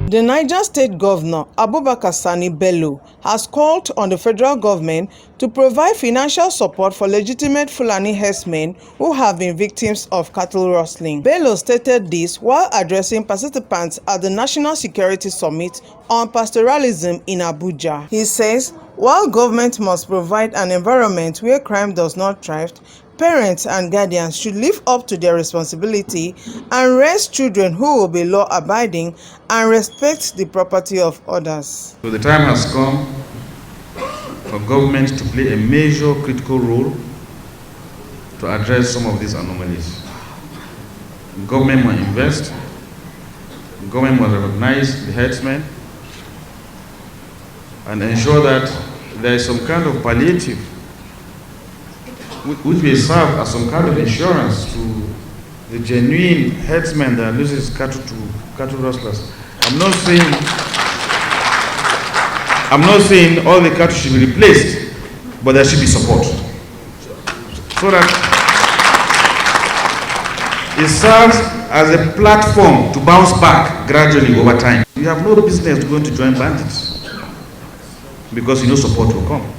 The Niger State Governor, Abubakar Sani Bello, has called on the federal government to provide financial support for legitimate Fulani herdsmen who have been victims of cattle rustling. Bello stated this while addressing participants at the National Security Summit on Pastoralism in Abuja. He says, while government must provide an environment where crime does not thrive, parents and guardians should live up to their responsibility and raise children who will be law-abiding and respect the property of others. So the time has come for government to play a major critical role to address some of these anomalies. Government must invest, government must recognize the herdsmen and ensure that there is some kind of palliative which will serve as some kind of insurance to the genuine herdsmen that loses cattle to cattle rustlers. I'm not saying all the cattle should be replaced, but there should be support. So that it serves as a platform to bounce back gradually over time. You have no business going to join bandits because you know support will come.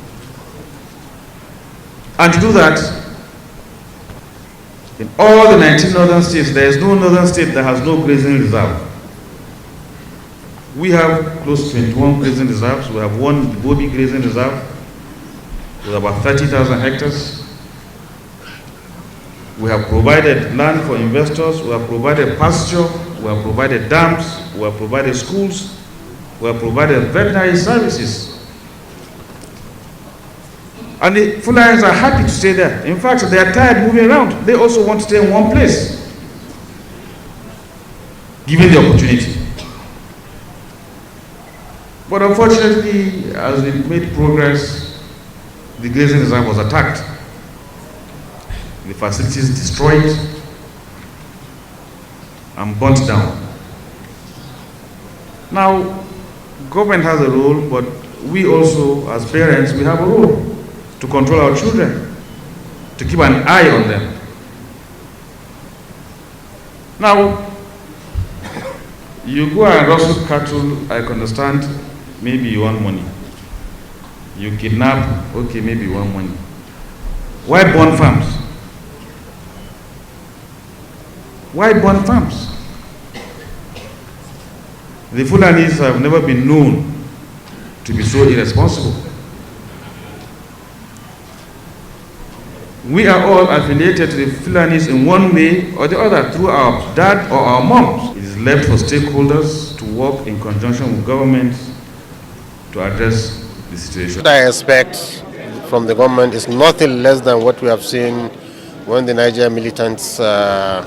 And to do that, in all the 19 northern states, there is no northern state that has no grazing reserve. We have close to 21 grazing reserves. We have one Bobi grazing reserve with about 30,000 hectares. We have provided land for investors. We have provided pasture. We have provided dams. We have provided schools. We have provided veterinary services. And the Fulanis are happy to stay there. In fact, they are tired moving around. They also want to stay in one place, given the opportunity. But unfortunately, as we made progress, the grazing reserve was attacked. The facilities destroyed and burnt down. Now, government has a role, but we also, as parents, we have a role to control our children, to keep an eye on them. Now, you go and rustle cattle, I can understand, maybe you want money. You kidnap, okay, maybe you want money. Why burn farms? Why burn farms? The Fulanis have never been known to be so irresponsible. We are all affiliated to the Fulanis in one way or the other through our dad or our moms. It is left for stakeholders to work in conjunction with government to address the situation. What I expect from the government is nothing less than what we have seen when the Niger militants were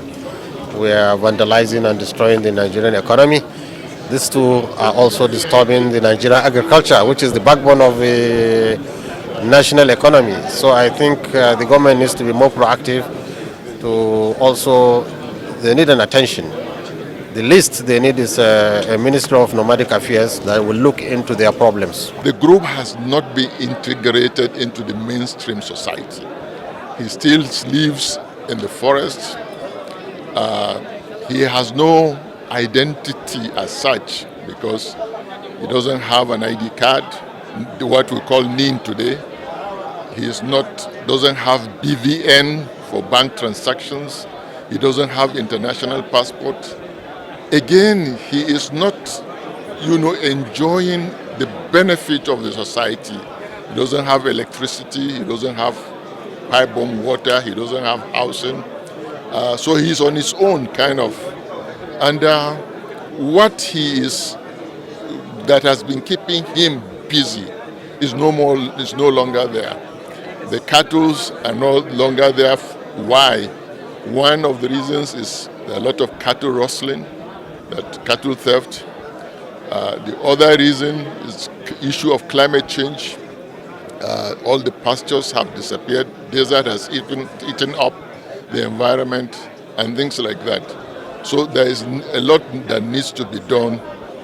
vandalizing and destroying the Nigerian economy. These two are also disturbing the Nigerian agriculture, which is the backbone of the national economy. So I think the government needs to be more proactive. They need an attention. The least they need is a Ministry of Nomadic Affairs that will look into their problems. The group has not been integrated into the mainstream society. He still lives in the forest. He has no identity as such because he doesn't have an ID card, what we call NIN today. He doesn't have BVN for bank transactions. He doesn't have international passport. Again, he is not, enjoying the benefit of the society. He doesn't have electricity. He doesn't have pipe-bomb water. He doesn't have housing. So he's on his own, kind of. And what he is, that has been keeping him busy, is no longer there. The cattle are no longer there. Why? One of the reasons is there are a lot of cattle rustling, that cattle theft. The other reason is issue of climate change. All the pastures have disappeared. Desert has eaten up the environment and things like that. So there is a lot that needs to be done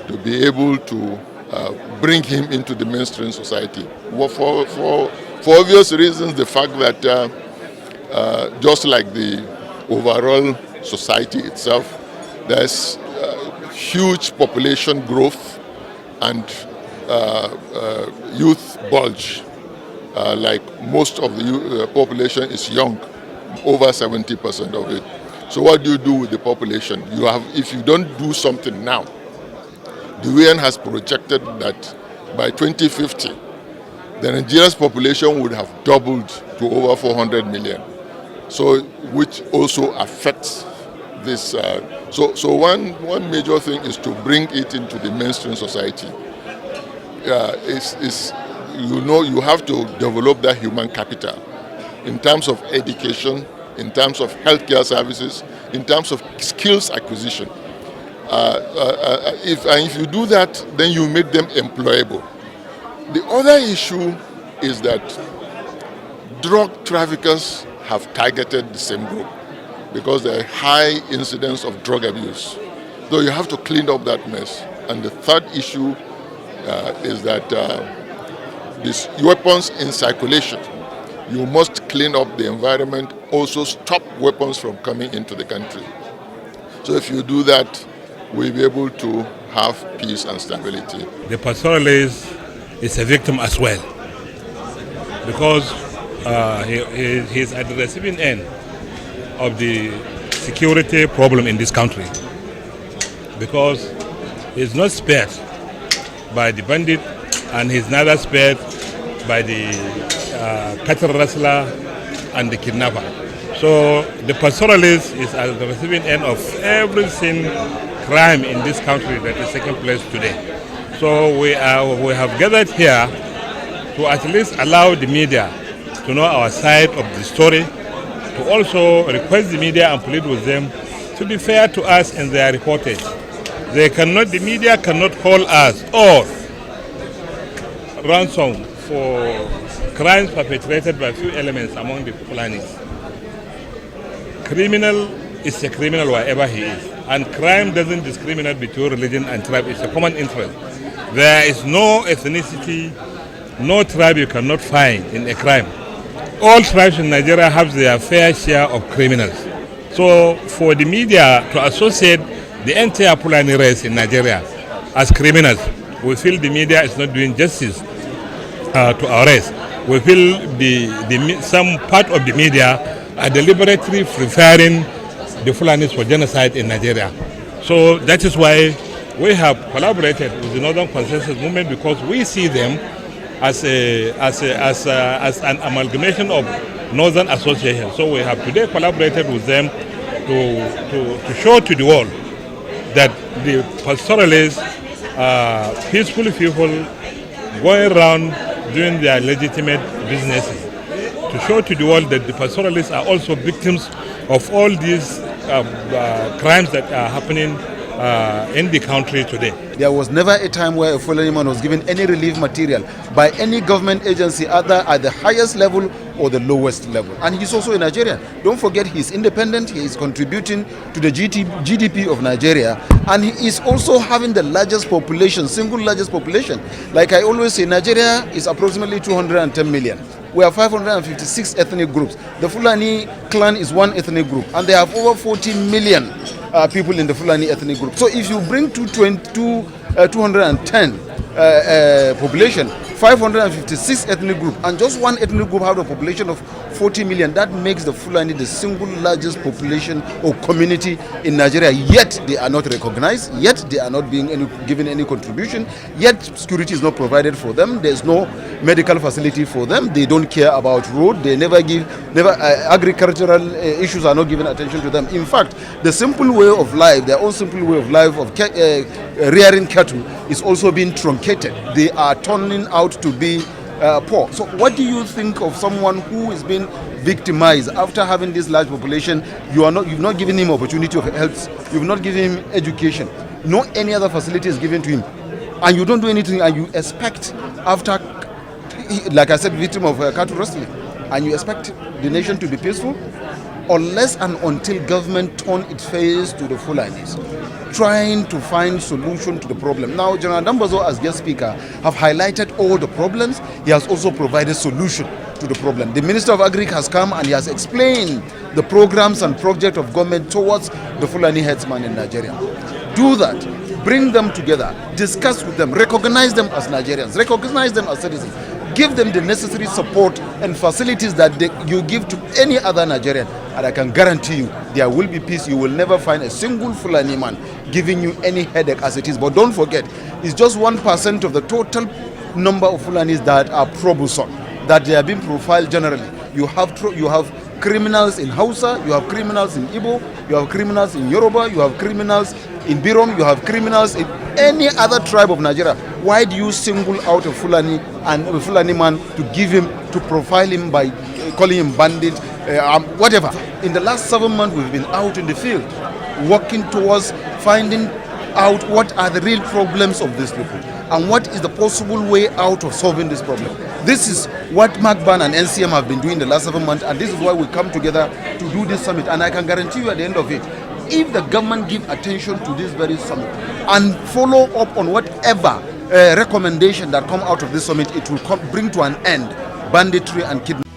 to be able to bring him into the mainstream society. Well, for obvious reasons, the fact that just like the overall society itself, there's huge population growth and youth bulge. Like most of the population is young, over 70% of it. So what do you do with the population? If you don't do something now, the UN has projected that by 2050, the Nigeria's population would have doubled to over 400 million. So, which also affects this. So one major thing is to bring it into the mainstream society. You have to develop that human capital in terms of education, in terms of healthcare services, in terms of skills acquisition. If you do that, then you make them employable. The other issue is that drug traffickers have targeted the same group because there are high incidence of drug abuse. So you have to clean up that mess. And the third issue is that these weapons in circulation, you must clean up the environment, also stop weapons from coming into the country. So if you do that, we'll be able to have peace and stability. The pastoralist is a victim as well because he's at the receiving end of the security problem in this country because he's not spared by the bandit and he's neither spared by the cattle rustler and the kidnapper. So the pastoralist is at the receiving end of every crime in this country that is taking place today. So we have gathered here to at least allow the media to know our side of the story, to also request the media and plead with them to be fair to us in their reportage. The media cannot hold us or ransom for crimes perpetrated by few elements among the Fulani. Criminal is a criminal wherever he is, and crime doesn't discriminate between religion and tribe. It's a common interest. There is no ethnicity, no tribe you cannot find in a crime. All tribes in Nigeria have their fair share of criminals. So for the media to associate the entire Fulani race in Nigeria as criminals, we feel the media is not doing justice to our race. We feel some part of the media are deliberately preferring the Fulanis for genocide in Nigeria. So that is why we have collaborated with the Northern Consensus Movement, because we see them as an amalgamation of Northern Association. So we have today collaborated with them to show to the world that the pastoralists are peaceful people going around doing their legitimate businesses, to show to the world that the pastoralists are also victims of all these crimes that are happening in the country today. There was never a time where a Fulani man was given any relief material by any government agency, either at the highest level or the lowest level. And he's also a Nigerian. Don't forget, he's independent, he is contributing to the GDP of Nigeria, and he is also having the largest population, single largest population. Like I always say, Nigeria is approximately 210 million. We have 556 ethnic groups. The Fulani clan is one ethnic group, and they have over 40 million people in the Fulani ethnic group. So if you bring 210 population, 556 ethnic group, and just one ethnic group have a population of 40 million, that makes the Fulani the single largest population or community in Nigeria. Yet they are not recognized, yet they are not being given any contribution, yet security is not provided for them, there's no medical facility for them, they don't care about road, they never agricultural issues are not given attention to them. In fact, the simple way of life, their own simple way of life of rearing cattle is also being truncated. They are turning out to be poor. So what do you think of someone who is being victimized after having this large population? You've not given him opportunity of health, you've not given him education, no any other facility is given to him, and you don't do anything, and you expect after, like I said, victim of cattle rustling, and you expect the nation to be peaceful? Unless and until government turn its face to the Fulanis, trying to find solution to the problem. Now, General Dambazo, as guest speaker, have highlighted all the problems. He has also provided solution to the problem. The Minister of Agric has come and he has explained the programs and project of government towards the Fulani herdsmen in Nigeria. Do that. Bring them together. Discuss with them. Recognize them as Nigerians. Recognize them as citizens. Give them the necessary support and facilities that you give to any other Nigerian. And I can guarantee you, there will be peace. You will never find a single Fulani man giving you any headache as it is. But don't forget, it's just 1% of the total number of Fulanis that are troublesome, that they are being profiled generally. You have criminals in Hausa, you have criminals in Igbo, you have criminals in Yoruba, you have criminals in Birom, you have criminals in any other tribe of Nigeria. Why do you single out a Fulani and a Fulani man to profile him by calling him bandit, whatever? In the last 7 months, we've been out in the field, working towards finding out what are the real problems of these people and what is the possible way out of solving this problem. This is what MACBAN and NCM have been doing the last 7 months, and this is why we come together to do this summit. And I can guarantee you at the end of it, if the government give attention to this very summit and follow up on whatever recommendation that come out of this summit, it will bring to an end banditry and kidnapping.